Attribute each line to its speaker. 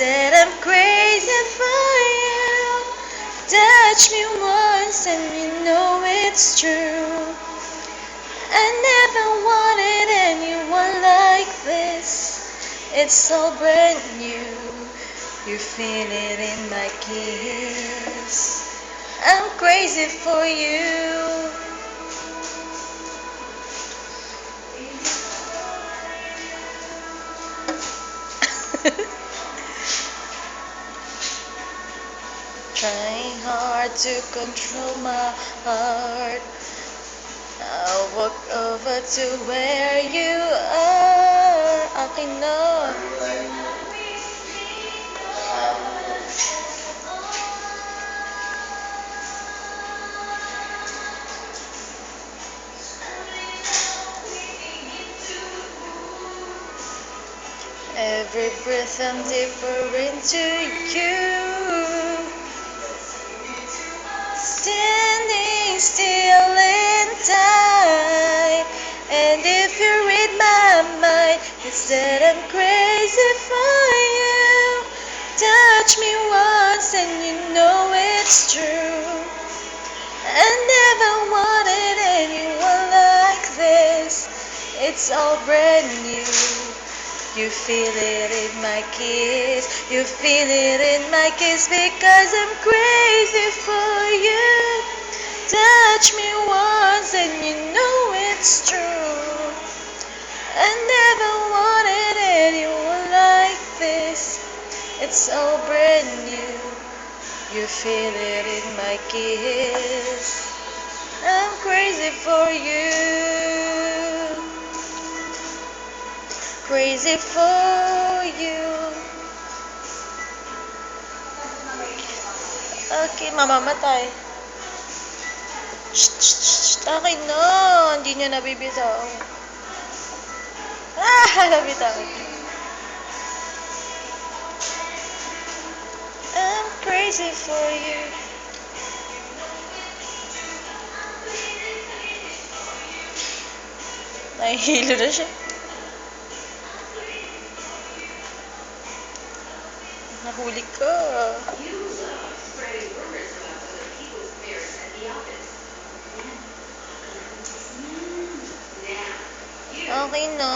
Speaker 1: that I'm crazy for you. Touch me once and you know it's true. I never wanted anyone like this. It's all brand new. You feel it in my kiss. I'm crazy for you. Trying hard to control my heart. I'll walk over to where you are. Akin na. Every breath I'm deeper into you. Standing still in time. And if you read my mind, it's that I'm crazy for you. Touch me once and you know it's true. I never wanted anyone like this. It's all brand new. You feel it in my kiss. You feel it in my kiss because I'm crazy for you. Touch me once and you know it's true. I never wanted anyone like this. It's all brand new. You feel it in my kiss. I'm crazy for you. Crazy for you. Okay, mamamatay. Shh, shh, shh. Akin na. Hindi niya nabibitaw. Ah, nabitaw. I'm crazy for you. Nahihilo na siya. Nahuli ka. Okay na.